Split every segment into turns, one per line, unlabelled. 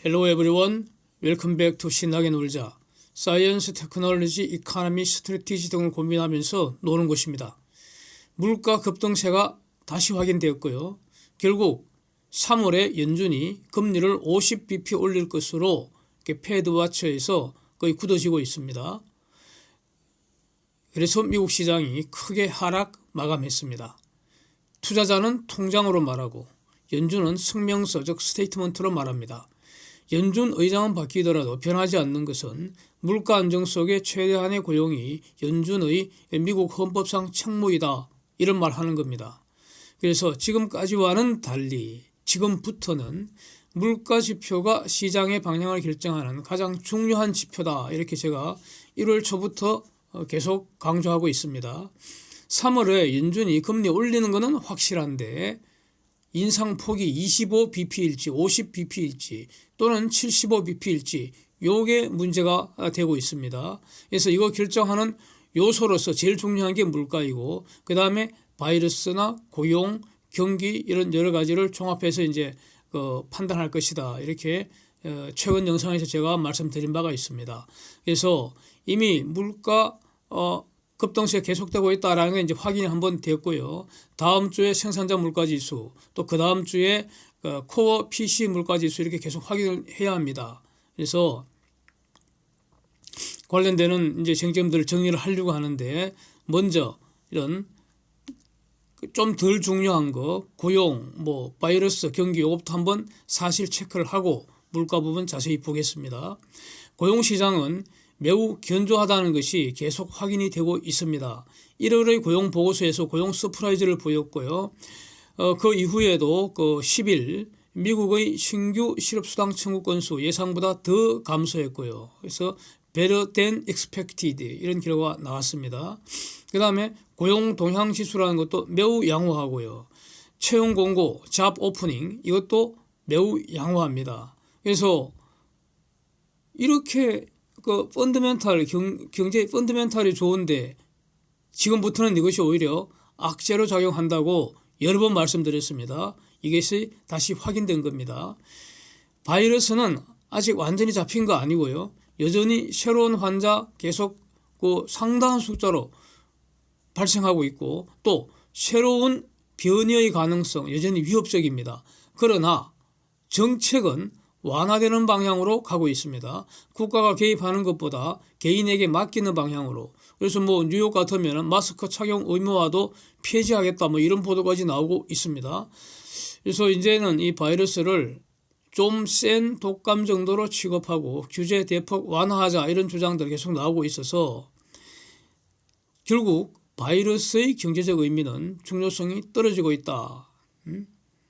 Hello everyone. Welcome back to 신나게 놀자. 사이언스, 테크놀로지, 이코노미, 스트래티지 등을 고민하면서 노는 것입니다. 물가 급등세가 다시 확인되었고요. 결국 3월에 연준이 금리를 50bp 올릴 것으로 패드와처에서 거의 굳어지고 있습니다. 그래서 미국 시장이 크게 하락 마감했습니다. 투자자는 통장으로 말하고 연준은 성명서 즉 스테이트먼트로 말합니다. 연준 의장은 바뀌더라도 변하지 않는 것은 물가 안정 속의 최대한의 고용이 연준의 미국 헌법상 책무이다, 이런 말 하는 겁니다. 그래서 지금까지와는 달리 지금부터는 물가 지표가 시장의 방향을 결정하는 가장 중요한 지표다, 이렇게 제가 1월 초부터 계속 강조하고 있습니다. 3월에 연준이 금리 올리는 것은 확실한데 인상폭이 25bp일지 50bp일지 또는 75bp일지 요게 문제가 되고 있습니다. 그래서 이거 결정하는 요소로서 제일 중요한 게 물가이고, 그 다음에 바이러스나 고용, 경기 이런 여러 가지를 종합해서 이제 판단할 것이다, 이렇게 최근 영상에서 제가 말씀드린 바가 있습니다. 그래서 이미 물가 급등세 계속되고 있다라는 게 이제 확인이 한번 됐고요. 다음 주에 생산자 물가지수, 또 그 다음 주에 코어 PC 물가지수 이렇게 계속 확인을 해야 합니다. 그래서 관련되는 이제 쟁점들을 정리를 하려고 하는데, 먼저 이런 좀 덜 중요한 거, 고용, 바이러스, 경기 요것부터 한번 사실 체크를 하고 물가 부분 자세히 보겠습니다. 고용 시장은 매우 견조하다는 것이 계속 확인이 되고 있습니다. 1월의 고용 보고서에서 고용 서프라이즈를 보였고요. 그 이후에도 10일 미국의 신규 실업수당 청구 건수 예상보다 더 감소했고요. 그래서 better than expected 이런 결과가 나왔습니다. 그 다음에 고용 동향 지수라는 것도 매우 양호하고요. 채용 공고, job opening 이것도 매우 양호합니다. 그래서 이렇게 펀더멘탈, 경제의 펀더멘탈이 좋은데 지금부터는 이것이 오히려 악재로 작용한다고 여러 번 말씀드렸습니다. 이것이 다시 확인된 겁니다. 바이러스는 아직 완전히 잡힌 거 아니고요. 여전히 새로운 환자 계속 상당한 숫자로 발생하고 있고, 또 새로운 변이의 가능성 여전히 위협적입니다. 그러나 정책은 완화되는 방향으로 가고 있습니다. 국가가 개입하는 것보다 개인에게 맡기는 방향으로. 그래서 뉴욕 같으면 마스크 착용 의무화도 폐지하겠다, 이런 보도까지 나오고 있습니다. 그래서 이제는 이 바이러스를 좀 센 독감 정도로 취급하고 규제 대폭 완화하자, 이런 주장들이 계속 나오고 있어서 결국 바이러스의 경제적 의미는 중요성이 떨어지고 있다,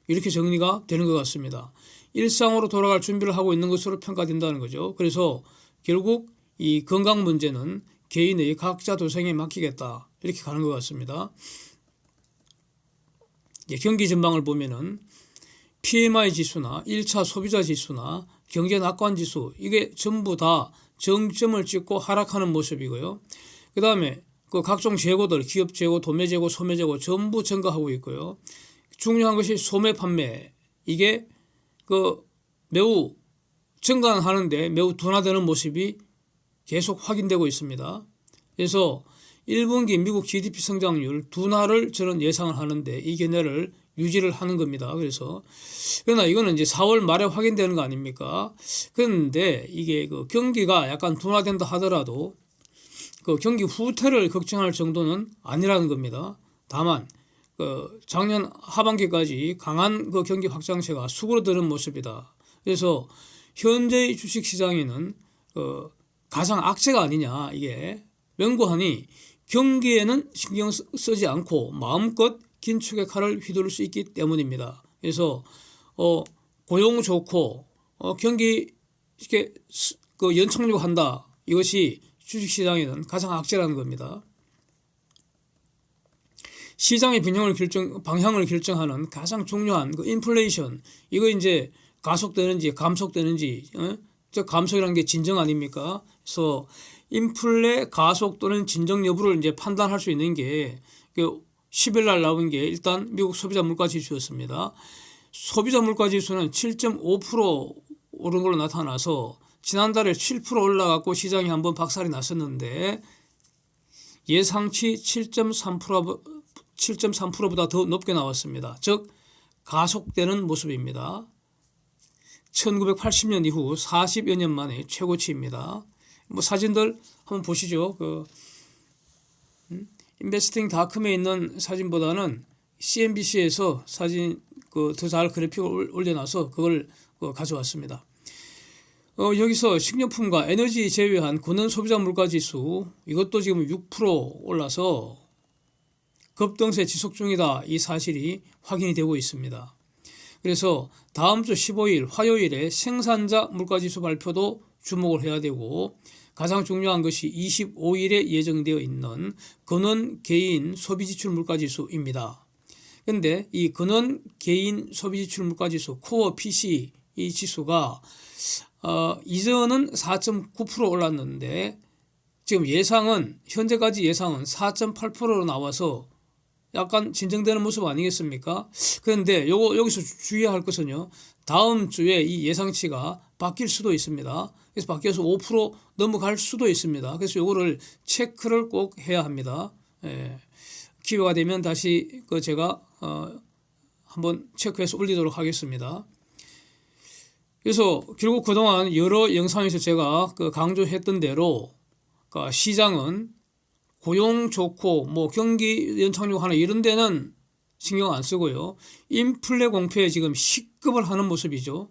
이렇게 정리가 되는 것 같습니다. 일상으로 돌아갈 준비를 하고 있는 것으로 평가된다는 거죠. 그래서 결국 이 건강 문제는 개인의 각자 도생에 맡기겠다, 이렇게 가는 것 같습니다. 경기 전망을 보면은 PMI 지수나 1차 소비자 지수나 경제 낙관 지수, 이게 전부 다 정점을 찍고 하락하는 모습이고요. 그 다음에 각종 재고들, 기업 재고, 도매 재고, 소매 재고 전부 증가하고 있고요. 중요한 것이 소매 판매, 이게 매우 증가하는데 매우 둔화되는 모습이 계속 확인되고 있습니다. 그래서 1분기 미국 GDP 성장률 둔화를 저는 예상을 하는데 이 견해를 유지를 하는 겁니다. 그러나 이거는 이제 4월 말에 확인되는 거 아닙니까? 그런데 이게 경기가 약간 둔화된다 하더라도 경기 후퇴를 걱정할 정도는 아니라는 겁니다. 다만 작년 하반기까지 강한 경기 확장세가 수그러드는 모습이다. 그래서 현재의 주식시장에는 가상 악재가 아니냐, 이게 명고하니 경기에는 신경 쓰지 않고 마음껏 긴축의 칼을 휘두를 수 있기 때문입니다. 그래서 고용 좋고 경기 이렇게 연착륙 한다, 이것이 주식시장에는 가상 악재라는 겁니다. 시장의 방향을 결정하는 가장 중요한 인플레이션, 이거 이제 가속되는지 감속되는지, 감속이라는 게 진정 아닙니까? 그래서 인플레 가속 또는 진정 여부를 이제 판단할 수 있는 게 10일 날 나온 게 일단 미국 소비자 물가 지수였습니다. 소비자 물가 지수는 7.5% 오른 걸로 나타나서 지난달에 7% 올라갔고 시장이 한번 박살이 났었는데 예상치 7.3%보다 더 높게 나왔습니다. 즉 가속되는 모습입니다. 1980년 이후 40여 년 만에 최고치입니다. 뭐 사진들 한번 보시죠. 인베스팅닷컴에 있는 사진보다는 CNBC에서 사진 더 잘 그래픽을 올려놔서 그걸 가져왔습니다. 여기서 식료품과 에너지 제외한 근원 소비자 물가지수 이것도 지금 6% 올라서 급등세 지속 중이다. 이 사실이 확인이 되고 있습니다. 그래서 다음 주 15일 화요일에 생산자 물가지수 발표도 주목을 해야 되고 가장 중요한 것이 25일에 예정되어 있는 근원 개인 소비지출 물가지수입니다. 그런데 이 근원 개인 소비지출 물가지수 코어 PC 이 지수가 이전은 4.9% 올랐는데 지금 현재까지 예상은 4.8%로 나와서 약간 진정되는 모습 아니겠습니까? 그런데 여기서 주의할 것은요. 다음 주에 이 예상치가 바뀔 수도 있습니다. 그래서 바뀌어서 5% 넘어갈 수도 있습니다. 그래서 요거를 체크를 꼭 해야 합니다. 기회가 되면 다시 제가 한번 체크해서 올리도록 하겠습니다. 그래서 결국 그동안 여러 영상에서 제가 강조했던 대로 시장은 고용 좋고 뭐 경기 연착륙하는 이런 데는 신경 안 쓰고요. 인플레 공표에 지금 식급을 하는 모습이죠.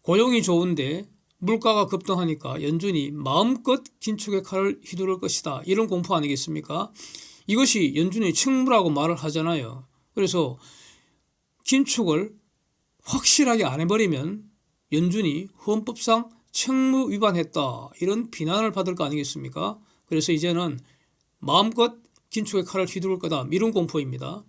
고용이 좋은데 물가가 급등하니까 연준이 마음껏 긴축의 칼을 휘두를 것이다. 이런 공포 아니겠습니까? 이것이 연준의 책무라고 말을 하잖아요. 그래서 긴축을 확실하게 안 해버리면 연준이 헌법상 책무 위반했다. 이런 비난을 받을 거 아니겠습니까? 그래서 이제는 마음껏 긴축의 칼을 휘두를 거다. 이런 공포입니다.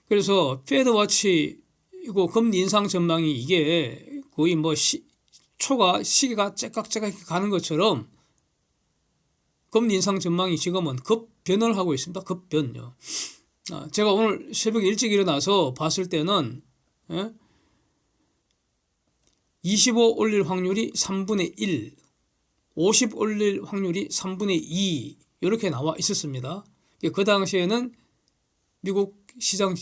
그래서 패드워치 이거 금리 인상 전망이 이게 거의 뭐 시기가 째깍째깍 가는 것처럼 금리 인상 전망이 지금은 급변을 하고 있습니다. 급변요. 제가 오늘 새벽에 일찍 일어나서 봤을 때는 25 올릴 확률이 3분의 1, 50 올릴 확률이 3분의 2 이렇게 나와 있었습니다. 그 당시에는 미국 시장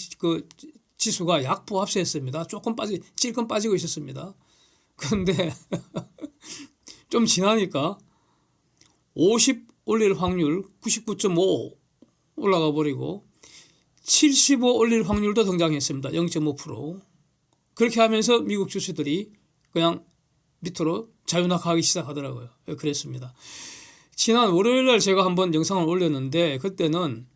지수가 약보합세했습니다. 찔끔 빠지고 있었습니다. 그런데 좀 지나니까 50 올릴 확률 99.5 올라가 버리고 75 올릴 확률도 등장했습니다. 0.5%. 그렇게 하면서 미국 주식들이 그냥 밑으로 자유낙하하기 시작하더라고요. 그랬습니다. 지난 월요일날 제가 한번 영상을 올렸는데 그때는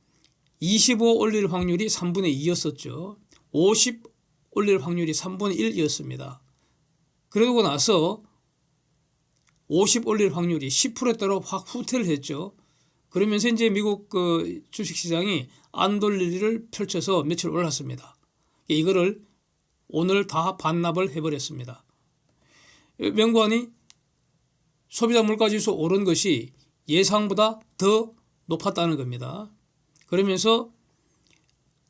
25 올릴 확률이 3분의 2였었죠. 50 올릴 확률이 3분의 1이었습니다. 그러고 나서 50 올릴 확률이 10%대로 확 후퇴를 했죠. 그러면서 이제 미국 주식시장이 안 돌릴 일을 펼쳐서 며칠 올랐습니다. 이거를 오늘 다 반납을 해버렸습니다. 명관이 소비자 물가지수 오른 것이 예상보다 더 높았다는 겁니다. 그러면서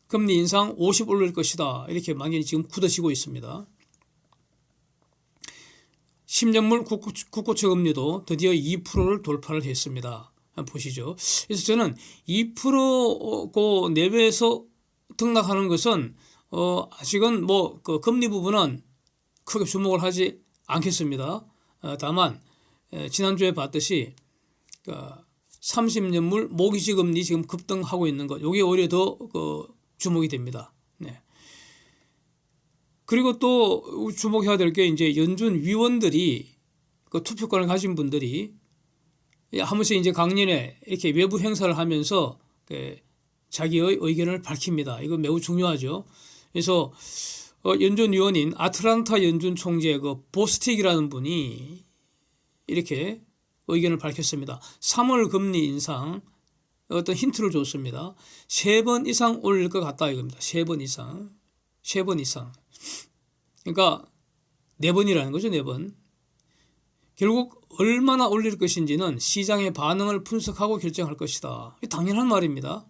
금리 인상 50 올릴 것이다. 이렇게 막연히 지금 굳어지고 있습니다. 10년물 국고채 금리도 드디어 2%를 돌파를 했습니다. 한번 보시죠. 그래서 저는 2% 내외에서 등락하는 것은 아직은 뭐 그 금리 부분은 크게 주목을 하지 않겠습니다. 다만 지난주에 봤듯이 30년물 모기지 금리 지금 급등하고 있는 것, 이게 오히려 더 주목이 됩니다. 네. 그리고 또 주목해야 될 게 이제 연준 위원들이 투표권을 가진 분들이 한 번씩 이제 강연에 이렇게 외부 행사를 하면서 자기의 의견을 밝힙니다. 이거 매우 중요하죠. 그래서 연준 위원인 아틀란타 연준 총재 보스틱이라는 분이 이렇게 의견을 밝혔습니다. 3월 금리 인상 어떤 힌트를 줬습니다. 3번 이상 올릴 것 같다 이겁니다. 3번 이상. 3번 이상. 그러니까 4번이라는 거죠. 4번. 결국 얼마나 올릴 것인지는 시장의 반응을 분석하고 결정할 것이다. 당연한 말입니다.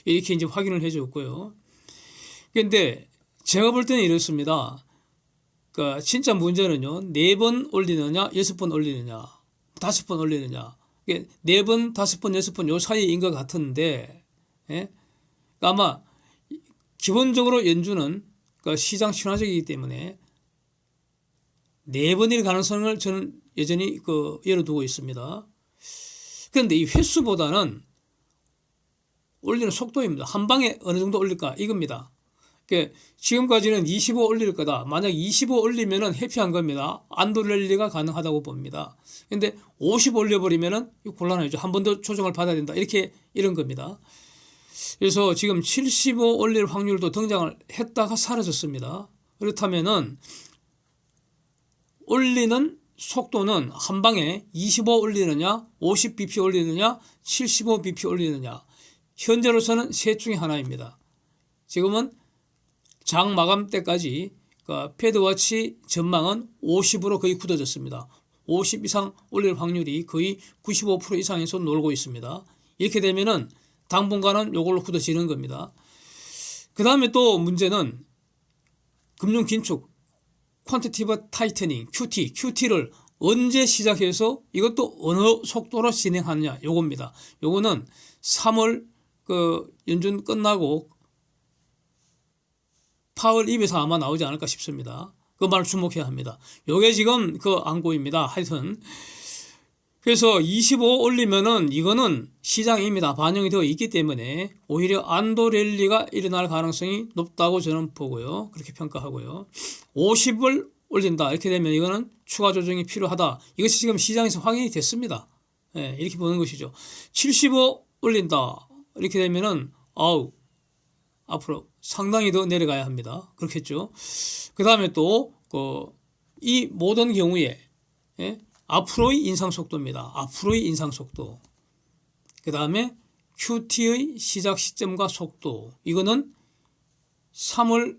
이렇게 이제 확인을 해줬고요. 그런데 제가 볼 때는 이렇습니다. 그러니까 진짜 문제는요. 4번 올리느냐, 6번 올리느냐, 5번 올리느냐. 4번, 5번, 6번 요 사이인 것 같은데, 예? 그러니까 아마 기본적으로 연준은 그러니까 시장 친화적이기 때문에 4번일 가능성을 저는 여전히 열어두고 있습니다. 그런데 이 횟수보다는 올리는 속도입니다. 한 방에 어느 정도 올릴까 이겁니다. 그러니까 지금까지는 25 올릴 거다. 만약 25 올리면은 해피한 겁니다. 안 돌릴리가 가능하다고 봅니다. 근데 50 올려버리면은 곤란하죠. 한 번 더 조정을 받아야 된다. 이런 겁니다. 그래서 지금 75 올릴 확률도 등장을 했다가 사라졌습니다. 그렇다면은 올리는 속도는 한 방에 25 올리느냐, 50bp 올리느냐, 75bp 올리느냐. 현재로서는 셋 중에 하나입니다. 지금은 장 마감 때까지 패드워치 전망은 50으로 거의 굳어졌습니다. 50 이상 올릴 확률이 거의 95% 이상에서 놀고 있습니다. 이렇게 되면은 당분간은 이걸로 굳어지는 겁니다. 그 다음에 또 문제는 금융 긴축, 퀀티티브 타이트닝, QT를 언제 시작해서 이것도 어느 속도로 진행하느냐 요겁니다. 요거는 3월 연준 끝나고 파월 입에서 아마 나오지 않을까 싶습니다. 그 말을 주목해야 합니다. 요게 지금 안고입니다. 하여튼 그래서 25 올리면은 이거는 시장에 이미 다 반영이 되어 있기 때문에 오히려 안도 랠리가 일어날 가능성이 높다고 저는 보고요. 그렇게 평가하고요. 50을 올린다. 이렇게 되면 이거는 추가 조정이 필요하다. 이것이 지금 시장에서 확인이 됐습니다. 예, 이렇게 보는 것이죠. 75 올린다. 이렇게 되면은 앞으로 상당히 더 내려가야 합니다. 그렇겠죠. 그 다음에 또 이 모든 경우에 앞으로의 인상 속도입니다. 앞으로의 인상 속도. 그 다음에 QT의 시작 시점과 속도. 이거는 3월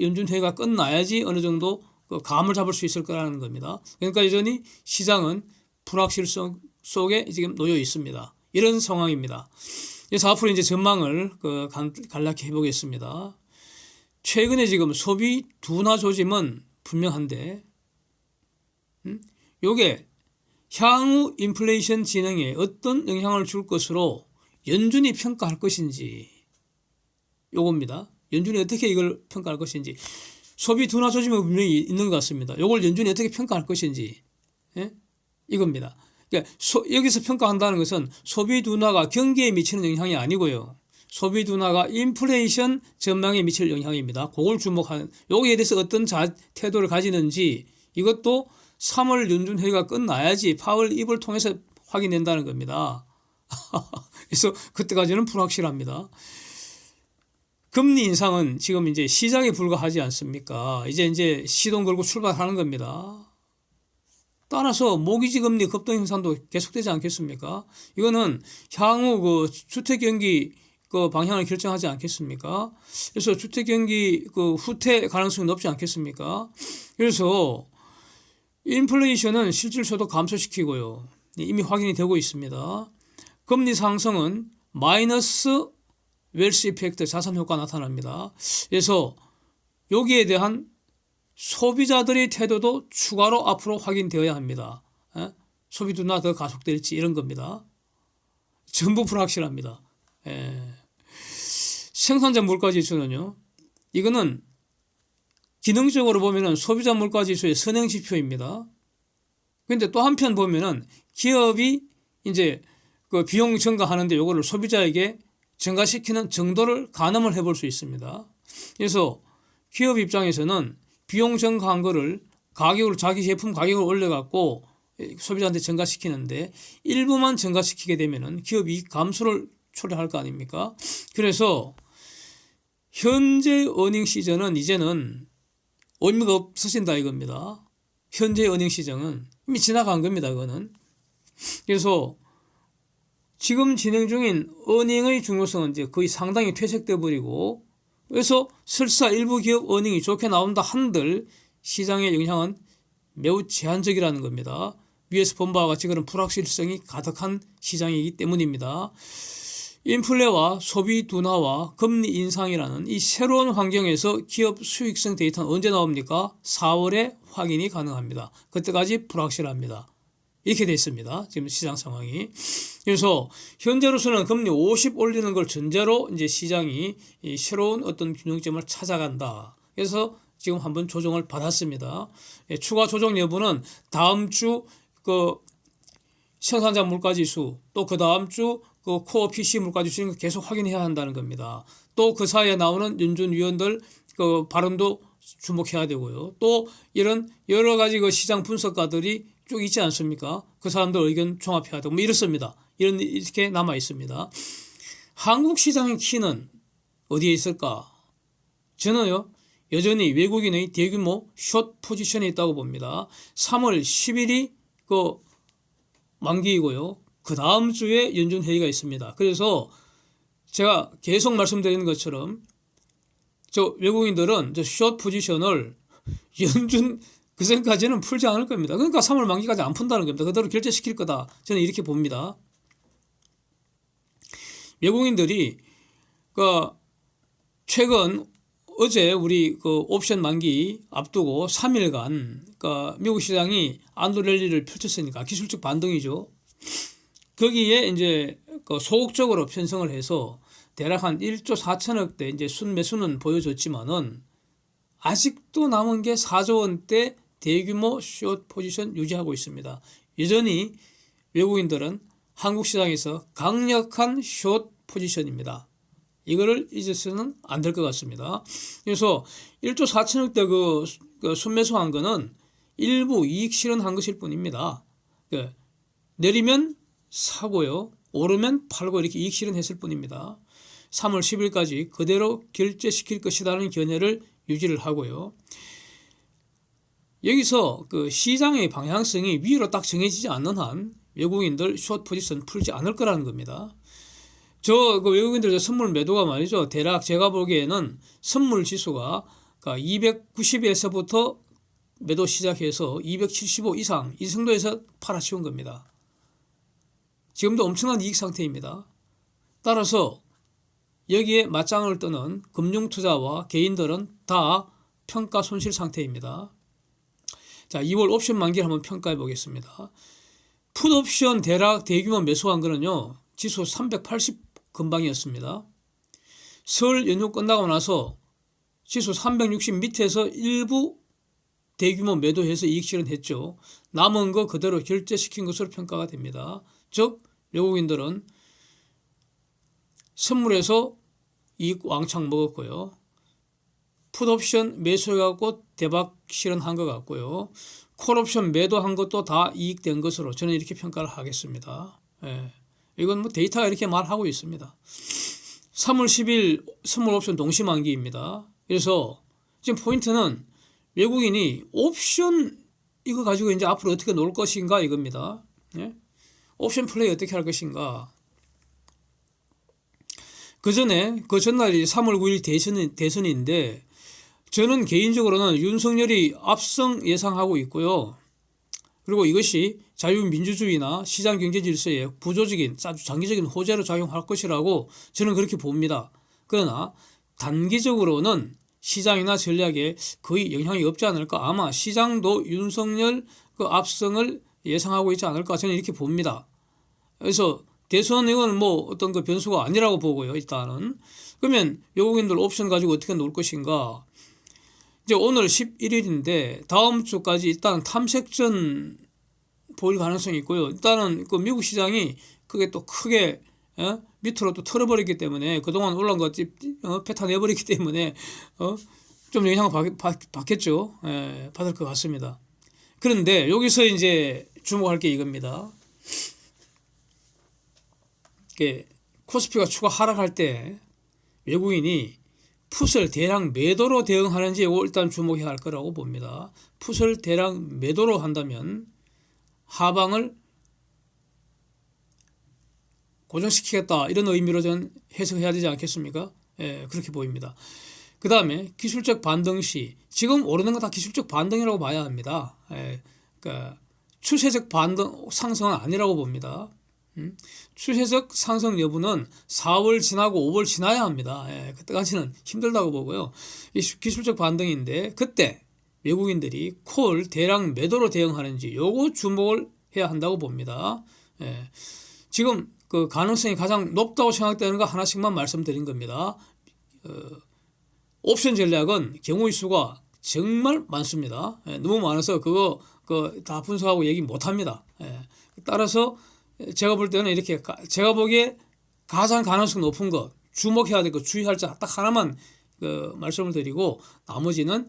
연준회의가 끝나야지 어느 정도 감을 잡을 수 있을 거라는 겁니다. 그러니까 여전히 시장은 불확실성 속에 지금 놓여 있습니다. 이런 상황입니다. 그래서 앞으로 이제 전망을 간략히 해보겠습니다. 최근에 지금 소비 둔화 조짐은 분명한데, 요게 향후 인플레이션 진행에 어떤 영향을 줄 것으로 연준이 평가할 것인지, 요겁니다. 연준이 어떻게 이걸 평가할 것인지. 소비 둔화 조짐은 분명히 있는 것 같습니다. 요걸 연준이 어떻게 평가할 것인지, 이겁니다. 그러니까 여기서 평가한다는 것은 소비 둔화가 경기에 미치는 영향이 아니고요. 소비 둔화가 인플레이션 전망에 미칠 영향입니다. 그걸 주목하는, 여기에 대해서 어떤 태도를 가지는지 이것도 3월 연준회의가 끝나야지 파월 입을 통해서 확인된다는 겁니다. 그래서 그때까지는 불확실합니다. 금리 인상은 지금 이제 시작에 불과하지 않습니까? 이제 시동 걸고 출발하는 겁니다. 따라서 모기지 금리 급등 현상도 계속되지 않겠습니까? 이거는 향후 주택 경기 방향을 결정하지 않겠습니까? 그래서 주택 경기 후퇴 가능성이 높지 않겠습니까? 그래서 인플레이션은 실질적으로 감소시키고요. 이미 확인이 되고 있습니다. 금리 상승은 마이너스 웰스 이펙트 자산 효과 나타납니다. 그래서 여기에 대한 소비자들의 태도도 추가로 앞으로 확인되어야 합니다. 소비 둔화 더 가속될지 이런 겁니다. 전부 불확실합니다. 생산자 물가지수는요. 이거는 기능적으로 보면은 소비자 물가지수의 선행 지표입니다. 그런데 또 한편 보면은 기업이 이제 비용 증가하는데 요거를 소비자에게 증가시키는 정도를 가늠을 해볼 수 있습니다. 그래서 기업 입장에서는 비용 증가한 거를 자기 제품 가격을 올려갖고 소비자한테 증가시키는데 일부만 증가시키게 되면은 기업 이익 감소를 초래할 거 아닙니까? 그래서 현재 어닝 시즌은 이제는 의미가 없어진다 이겁니다. 현재 어닝 시즌은 이미 지나간 겁니다. 그거는. 그래서 지금 진행 중인 어닝의 중요성은 이제 거의 상당히 퇴색돼 버리고, 그래서 설사 일부 기업 어닝이 좋게 나온다 한들 시장의 영향은 매우 제한적이라는 겁니다. 위에서 본 바와 같이 그런 불확실성이 가득한 시장이기 때문입니다. 인플레와 소비 둔화와 금리 인상이라는 이 새로운 환경에서 기업 수익성 데이터는 언제 나옵니까? 4월에 확인이 가능합니다. 그때까지 불확실합니다. 이렇게 됐습니다. 지금 시장 상황이. 그래서 현재로서는 금리 50 올리는 걸 전제로 이제 시장이 이 새로운 어떤 균형점을 찾아간다. 그래서 지금 한번 조정을 받았습니다. 예, 추가 조정 여부는 다음 주 그 생산자 물가지수 또 그 다음 주 그 코어 PC 물가지수는 계속 확인해야 한다는 겁니다. 또 그 사이에 나오는 연준 위원들 그 발언도 주목해야 되고요. 또 이런 여러 가지 그 시장 분석가들이 쭉 있지 않습니까? 그 사람들 의견 종합해야 되고 뭐 이렇습니다. 이렇게 남아 있습니다. 한국 시장의 키는 어디에 있을까? 저는요 여전히 외국인의 대규모 숏 포지션에 있다고 봅니다. 3월 10일이 그 만기이고요. 그 다음 주에 연준 회의가 있습니다. 그래서 제가 계속 말씀드리는 것처럼 저 외국인들은 저 숏 포지션을 연준 그 전까지는 풀지 않을 겁니다. 그러니까 3월 만기까지 안 푼다는 겁니다. 그대로 결제시킬 거다. 저는 이렇게 봅니다. 외국인들이 그 최근 어제 우리 그 옵션 만기 앞두고 3일간 그 미국 시장이 안도 랠리를 펼쳤으니까 기술적 반등이죠. 거기에 이제 그 소극적으로 편성을 해서 대략 한 1조 4천억대 이제 순매수는 보여줬지만은 아직도 남은 게 4조 원대 대규모 숏 포지션 유지하고 있습니다. 여전히 외국인들은 한국 시장에서 강력한 숏 포지션입니다. 이거를 잊어서는 안 될 것 같습니다. 그래서 1조 4천억대 그 순매수한 거는 일부 이익 실현한 것일 뿐입니다. 내리면 사고요. 오르면 팔고 이렇게 이익 실현했을 뿐입니다. 3월 10일까지 그대로 결제시킬 것이라는 견해를 유지를 하고요. 여기서 그 시장의 방향성이 위로 딱 정해지지 않는 한 외국인들 숏 포지션 풀지 않을 거라는 겁니다. 그 외국인들 선물 매도가 말이죠. 대략 제가 보기에는 선물 지수가 290에서부터 매도 시작해서 275 이상 이 정도에서 팔아치운 겁니다. 지금도 엄청난 이익 상태입니다. 따라서 여기에 맞짱을 뜨는 금융투자와 개인들은 다 평가 손실 상태입니다. 자, 2월 옵션 만기를 한번 평가해 보겠습니다. 풋옵션 대략 대규모 매수한 거는요. 지수 380 근방이었습니다. 설 연휴 끝나고 나서 지수 360 밑에서 일부 대규모 매도해서 이익 실현했죠. 남은 거 그대로 결제시킨 것으로 평가가 됩니다. 즉 외국인들은 선물에서 이익 왕창 먹었고요. 풋옵션 매수해갖고 대박 실현한 것 같고요. 콜옵션 매도한 것도 다 이익된 것으로 저는 이렇게 평가를 하겠습니다. 예. 이건 뭐 데이터가 이렇게 말하고 있습니다. 3월 10일 선물 옵션 동시만기입니다. 그래서 지금 포인트는 외국인이 옵션 이거 가지고 이제 앞으로 어떻게 놀 것인가 이겁니다. 예? 옵션 플레이 어떻게 할 것인가. 그 전날이 3월 9일 대선인데 저는 개인적으로는 윤석열이 압승 예상하고 있고요. 그리고 이것이 자유민주주의나 시장경제 질서에 구조적인 아주 장기적인 호재로 작용할 것이라고 저는 그렇게 봅니다. 그러나 단기적으로는 시장이나 전략에 거의 영향이 없지 않을까. 아마 시장도 윤석열 그 압승을 예상하고 있지 않을까 저는 이렇게 봅니다. 그래서 대선 이건 뭐 어떤 그 변수가 아니라고 보고요. 일단은 그러면 외국인들 옵션 가지고 어떻게 놀 것인가. 이제 오늘 11일인데 다음 주까지 일단 탐색전 보일 가능성이 있고요. 일단은 그 미국 시장이 그게 또 크게 밑으로 또 털어버리기 때문에 그동안 올라온 거 뱉어내버리기 때문에 좀 영향을 받겠죠. 예, 받을 것 같습니다. 그런데 여기서 이제 주목할 게 이겁니다. 코스피가 추가 하락할 때 외국인이 풋을 대량 매도로 대응하는지 이거 일단 주목해야 할 거라고 봅니다. 풋을 대량 매도로 한다면 하방을 고정시키겠다 이런 의미로 저는 해석해야 되지 않겠습니까? 예, 그렇게 보입니다. 그 다음에 기술적 반등 시 지금 오르는 거 다 기술적 반등이라고 봐야 합니다. 예, 그러니까 추세적 반등 상승은 아니라고 봅니다. 추세적 상승 여부는 4월 지나고 5월 지나야 합니다. 그때까지는 힘들다고 보고요. 이 기술적 반등인데 그때 외국인들이 콜 대량 매도로 대응하는지 요거 주목을 해야 한다고 봅니다. 지금 그 가능성이 가장 높다고 생각되는 거 하나씩만 말씀드린 겁니다. 옵션 전략은 경우의 수가 정말 많습니다. 너무 많아서 그거 다 분석하고 얘기 못 합니다. 따라서 제가 볼 때는 이렇게 제가 보기에 가장 가능성 높은 것, 주목해야 될 것, 주의할 점 딱 하나만 말씀을 드리고 나머지는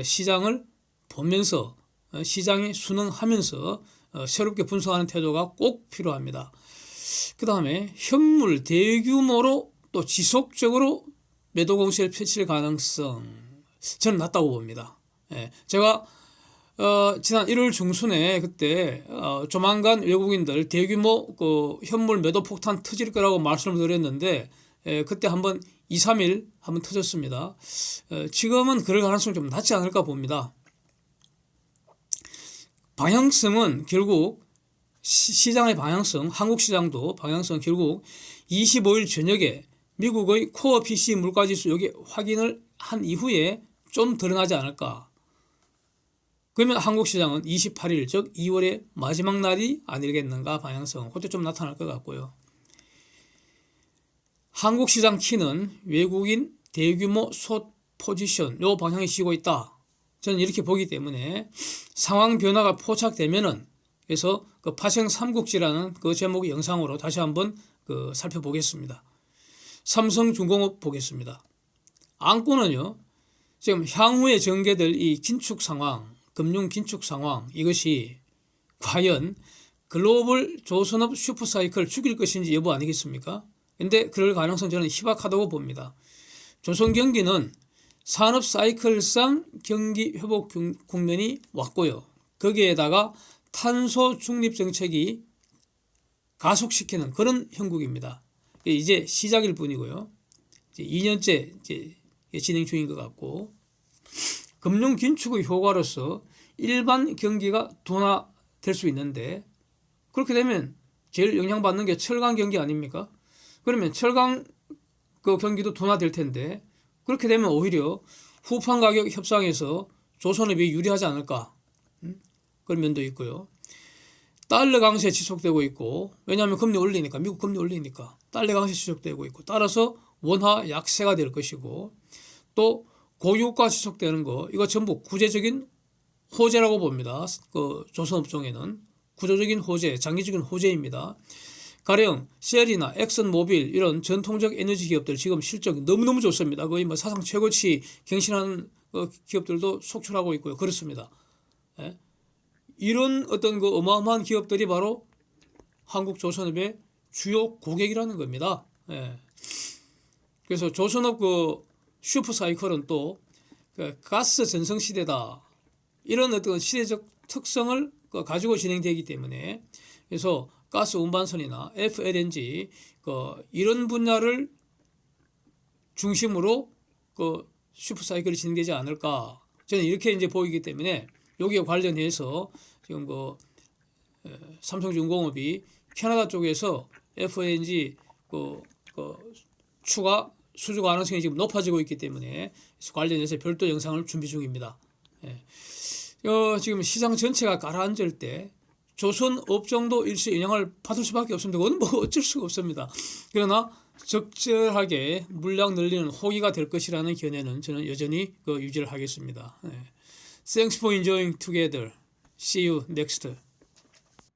시장을 보면서 시장에 순응하면서 새롭게 분석하는 태도가 꼭 필요합니다. 그 다음에 현물 대규모로 또 지속적으로 매도 공세를 펼칠 가능성 저는 낮다고 봅니다. 제가 지난 1월 중순에 그때 조만간 외국인들 대규모 현물 매도 폭탄 터질 거라고 말씀을 드렸는데 그때 한번 2, 3일 한번 터졌습니다. 지금은 그럴 가능성이 좀 낮지 않을까 봅니다. 방향성은 결국 시장의 방향성, 한국 시장도 방향성 결국 25일 저녁에 미국의 코어 PC 물가지수 여기 확인을 한 이후에 좀 드러나지 않을까. 그러면 한국 시장은 28일 즉 2월의 마지막 날이 아니겠는가 방향성 그때 좀 나타날 것 같고요. 한국 시장 키는 외국인 대규모 숏 포지션 요 방향이 쥐고 있다. 저는 이렇게 보기 때문에 상황 변화가 포착되면은 그래서 그 파생 삼국지라는 그 제목의 영상으로 다시 한번 살펴보겠습니다. 삼성중공업 보겠습니다. 안고는요. 지금 향후에 전개될 이 긴축 상황, 금융 긴축 상황 이것이 과연 글로벌 조선업 슈퍼사이클을 죽일 것인지 여부 아니겠습니까? 근데 그럴 가능성 저는 희박하다고 봅니다. 조선 경기는 산업 사이클상 경기 회복 국면이 왔고요. 거기에다가 탄소 중립 정책이 가속시키는 그런 형국입니다. 이제 시작일 뿐이고요. 이제 2년째 이제 진행 중인 것 같고 금융 긴축의 효과로서 일반 경기가 둔화될 수 있는데 그렇게 되면 제일 영향받는 게 철강 경기 아닙니까? 그러면 철강 그 경기도 둔화될 텐데 그렇게 되면 오히려 후판 가격 협상에서 조선업이 유리하지 않을까 그런 면도 있고요. 달러 강세 지속되고 있고 왜냐하면 금리 올리니까 미국 금리 올리니까 달러 강세 지속되고 있고 따라서 원화 약세가 될 것이고 또 고유가 지속되는 거 이거 전부 구조적인 호재라고 봅니다. 그 조선업종에는 구조적인 호재, 장기적인 호재입니다. 가령 셀이나 엑슨모빌 이런 전통적 에너지 기업들 지금 실적이 너무너무 좋습니다. 거의 뭐 사상 최고치 경신하는 기업들도 속출하고 있고요. 그렇습니다. 이런 어떤 그 어마어마한 기업들이 바로 한국 조선업의 주요 고객이라는 겁니다. 그래서 조선업 그 슈퍼사이클은 또 그 가스 전성 시대다. 이런 어떤 시대적 특성을 가지고 진행되기 때문에 그래서 가스 운반선이나 FLNG 이런 분야를 중심으로 슈퍼사이클이 진행되지 않을까 저는 이렇게 이제 보이기 때문에 여기에 관련해서 지금 삼성중공업이 캐나다 쪽에서 FLNG 추가 수주 가능성이 지금 높아지고 있기 때문에 관련해서 별도 영상을 준비 중입니다. 지금 시장 전체가 가라앉을 때 조선업종도 일시 영향을 받을 수밖에 없습니다. 그건 뭐 어쩔 수가 없습니다. 그러나 적절하게 물량 늘리는 호기가 될 것이라는 견해는 저는 여전히 유지를 하겠습니다. Thanks for enjoying together. See you next.